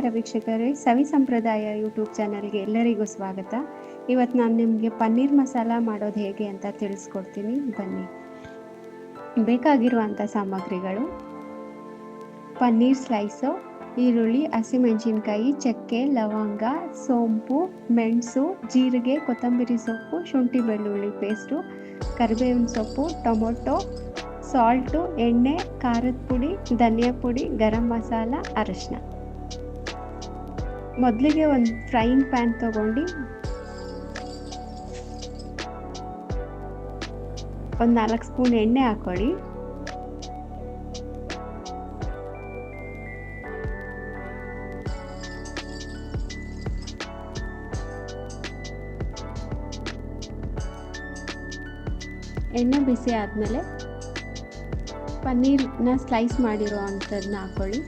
ನಮಸ್ಕಾರ ವೀಕ್ಷಕರೇ, ಸವಿ ಸಂಪ್ರದಾಯ ಯೂಟ್ಯೂಬ್ ಚಾನಲ್ಗೆ ಎಲ್ಲರಿಗೂ ಸ್ವಾಗತ. ಇವತ್ತು ನಾನು ನಿಮಗೆ ಪನ್ನೀರ್ ಮಸಾಲ ಮಾಡೋದು ಹೇಗೆ ಅಂತ ತಿಳಿಸ್ಕೊಡ್ತೀನಿ, ಬನ್ನಿ. ಬೇಕಾಗಿರುವಂಥ ಸಾಮಗ್ರಿಗಳು: ಪನ್ನೀರ್ ಸ್ಲೈಸು, ಈರುಳ್ಳಿ, ಹಸಿಮೆಣಸಿನ್ಕಾಯಿ, ಚಕ್ಕೆ, ಲವಂಗ, ಸೋಂಪು, ಮೆಣಸು, ಜೀರಿಗೆ, ಕೊತ್ತಂಬರಿ ಸೊಪ್ಪು, ಶುಂಠಿ ಬೆಳ್ಳುಳ್ಳಿ ಪೇಸ್ಟು, ಕರಿಬೇವಿನ ಸೊಪ್ಪು, ಟೊಮೊಟೊ, ಸಾಲ್ಟು, ಎಣ್ಣೆ, ಖಾರದ ಪುಡಿ, ಧನಿಯಾ ಪುಡಿ, ಗರಂ ಮಸಾಲ, ಅರಿಶಿನ. ಮೊದಲಿಗೆ ಒಂದು ಫ್ರೈಯಿಂಗ್ ಪ್ಯಾನ್ ತಗೊಂಡು ಒಂದು 4 ಸ್ಪೂನ್ ಎಣ್ಣೆ ಹಾಕೊಳ್ಳಿ. ಎಣ್ಣೆ ಬಿಸಿ ಆದಮೇಲೆ ಪನ್ನೀರ್ನ ಸ್ಲೈಸ್ ಮಾಡಿರೋ ಅಂಥದ್ದನ್ನ ಹಾಕೊಳ್ಳಿ.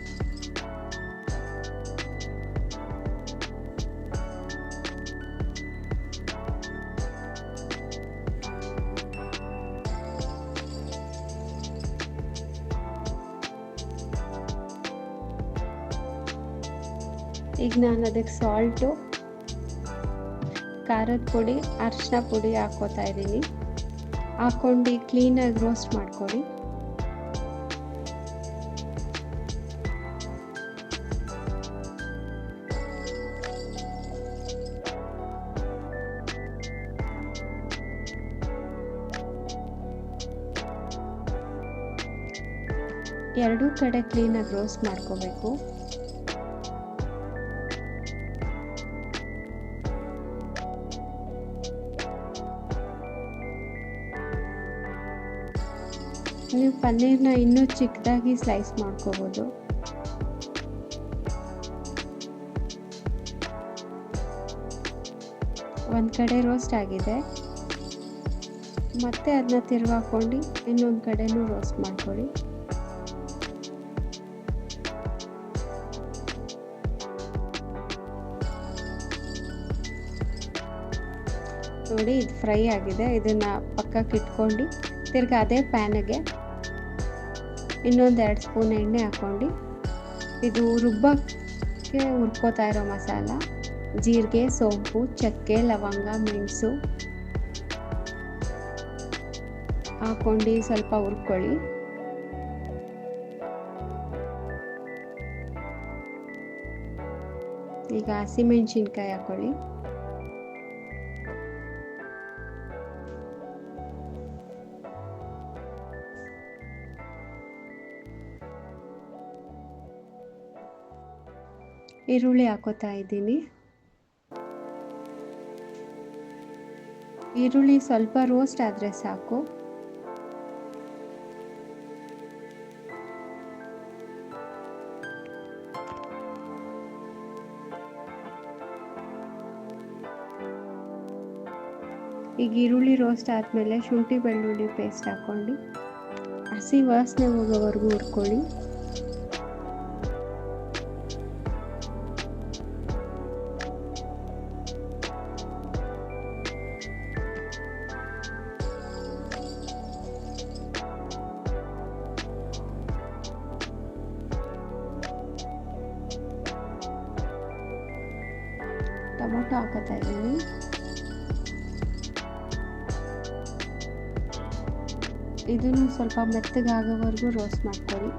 ಈಗ ನಾನು ಅದಕ್ಕೆ ಸಾಲ್ಟು, ಖಾರದ ಪುಡಿ, ಅರಿಶಿನ ಪುಡಿ ಹಾಕ್ಕೋತಾ ಇದ್ದೀನಿ. ಹಾಕ್ಕೊಂಡು ಕ್ಲೀನಾಗಿ ರೋಸ್ಟ್ ಮಾಡ್ಕೊಳ್ಳಿ. ಎರಡೂ ಕಡೆ ಕ್ಲೀನಾಗಿ ರೋಸ್ಟ್ ಮಾಡ್ಕೋಬೇಕು. ನೀವು ಪನ್ನೀರ್ನ ಇನ್ನೂ ಚಿಕ್ಕದಾಗಿ ಸ್ಲೈಸ್ ಮಾಡ್ಕೋಬೋದು. ಒಂದು ಕಡೆ ರೋಸ್ಟ್ ಆಗಿದೆ, ಮತ್ತೆ ಅದನ್ನ ತಿರುವಾಕೊಂಡು ಇನ್ನೊಂದು ಕಡೆನೂ ರೋಸ್ಟ್ ಮಾಡ್ಕೊಳ್ಳಿ. ನೋಡಿ, ಇದು ಫ್ರೈ ಆಗಿದೆ. ಇದನ್ನು ಪಕ್ಕಕ್ಕೆ ಇಟ್ಕೊಂಡು ತಿರ್ಗಿ ಅದೇ ಪ್ಯಾನಿಗೆ ಇನ್ನೊಂದು 2 ಸ್ಪೂನ್ ಎಣ್ಣೆ ಹಾಕ್ಕೊಂಡು ಇದು ರುಬ್ಬಕ್ಕೆ ಹುರ್ಕೋತಾ ಇರೋ ಮಸಾಲ, ಜೀರಿಗೆ, ಸೋಂಪು, ಚಕ್ಕೆ, ಲವಂಗ, ಮೆಣಸು ಹಾಕ್ಕೊಂಡು ಸ್ವಲ್ಪ ಹುರ್ಕೊಳ್ಳಿ. ಈಗ ಹಸಿಮೆಣಸಿನ್ಕಾಯಿ ಹಾಕ್ಕೊಳ್ಳಿ. ಈರುಳ್ಳಿ ಹಾಕೋತಾ ಇದ್ದೀನಿ. ಈರುಳ್ಳಿ ಸ್ವಲ್ಪ ರೋಸ್ಟ್ ಆದರೆ ಸಾಕು. ಈಗ ಈರುಳ್ಳಿ ರೋಸ್ಟ್ ಆದಮೇಲೆ ಶುಂಠಿ ಬೆಳ್ಳುಳ್ಳಿ ಪೇಸ್ಟ್ ಹಾಕ್ಕೊಂಡು ಹಸಿ ವಾಸನೆ ಹೋಗೋವರೆಗೂ ಹುರ್ಕೊಳ್ಳಿ. ಟೊಮೊಟೊ ಹಾಕೋತಾ ಇದ್ದೀನಿ. ಇದನ್ನು ಸ್ವಲ್ಪ ಮೆತ್ತಗಾಗೋವರೆಗೂ ರೋಸ್ಟ್ ಮಾಡ್ಕೊಳ್ಳಿ.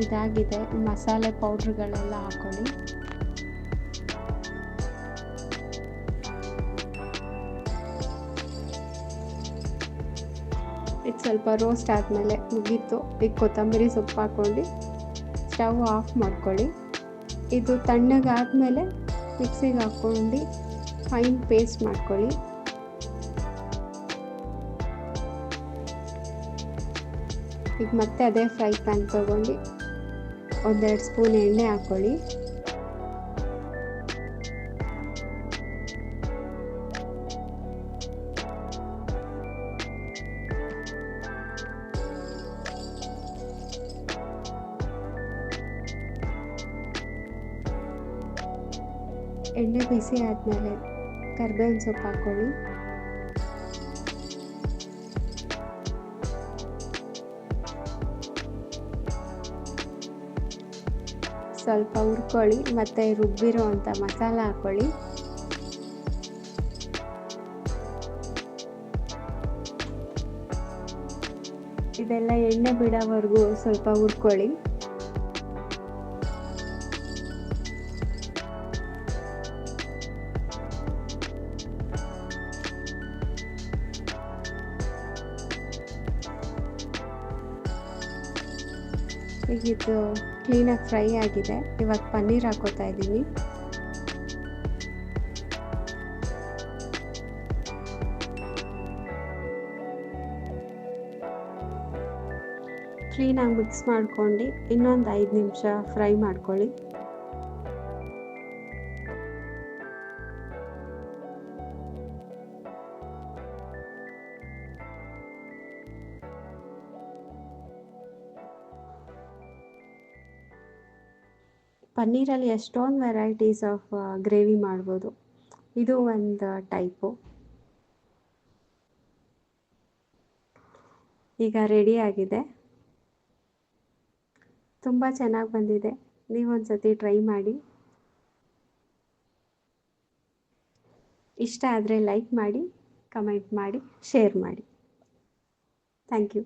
ಇದಾಗಿದೆ. ಮಸಾಲೆ ಪೌಡ್ರ್ಗಳೆಲ್ಲ ಹಾಕೊಳ್ಳಿ. ಇದು ಸ್ವಲ್ಪ ರೋಸ್ಟ್ ಆದಮೇಲೆ ಮುಗೀತು. ಈಗ ಕೊತ್ತಂಬರಿ ಸೊಪ್ಪು ಹಾಕ್ಕೊಂಡು ಸ್ಟವ್ ಆಫ್ ಮಾಡ್ಕೊಳ್ಳಿ. ಇದು ತಣ್ಣಗಾದ್ಮೇಲೆ ಮಿಕ್ಸಿಗೆ ಹಾಕ್ಕೊಂಡು ಫೈನ್ ಪೇಸ್ಟ್ ಮಾಡ್ಕೊಳ್ಳಿ. ಈಗ ಮತ್ತೆ ಅದೇ ಫ್ರೈ ಪ್ಯಾನ್ ತೊಗೊಂಡು 1-2 ಸ್ಪೂನ್ ಎಣ್ಣೆ ಹಾಕ್ಕೊಳ್ಳಿ. ಎಣ್ಣೆ ಬಿಸಿ ಆದಮೇಲೆ ಕರಿಬೇವಿನ ಸೊಪ್ಪು ಹಾಕ್ಕೊಳ್ಳಿ. ಸ್ವಲ್ಪ ಹುರ್ಕೊಳ್ಳಿ ಮತ್ತು ರುಬ್ಬಿರೋ ಅಂಥ ಮಸಾಲ ಹಾಕ್ಕೊಳ್ಳಿ. ಇದೆಲ್ಲ ಎಣ್ಣೆ ಬಿಡೋವರೆಗೂ ಸ್ವಲ್ಪ ಹುರ್ಕೊಳ್ಳಿ. ಈಗ ಇದು ಕ್ಲೀನಾಗಿ ಫ್ರೈ ಆಗಿದೆ. ಇವಾಗ ಪನ್ನೀರ್ ಹಾಕೋತಾ ಇದ್ದೀನಿ. ಕ್ಲೀನಾಗಿ ಮಿಕ್ಸ್ ಮಾಡ್ಕೊಂಡು ಇನ್ನೊಂದು 5 ನಿಮಿಷ ಫ್ರೈ ಮಾಡ್ಕೊಳ್ಳಿ. ಪನ್ನೀರಲ್ಲಿ ಎಷ್ಟೊಂದು ವೆರೈಟೀಸ್ ಆಫ್ ಗ್ರೇವಿ ಮಾಡ್ಬೋದು. ಇದು ಒಂದು ಟೈಪು. ಈಗ ರೆಡಿ ಆಗಿದೆ. ತುಂಬ ಚೆನ್ನಾಗಿ ಬಂದಿದೆ. ನೀವೊಂದು ಸತಿ ಟ್ರೈ ಮಾಡಿ. ಇಷ್ಟ ಆದರೆ ಲೈಕ್ ಮಾಡಿ, ಕಮೆಂಟ್ ಮಾಡಿ, ಶೇರ್ ಮಾಡಿ. Thank you.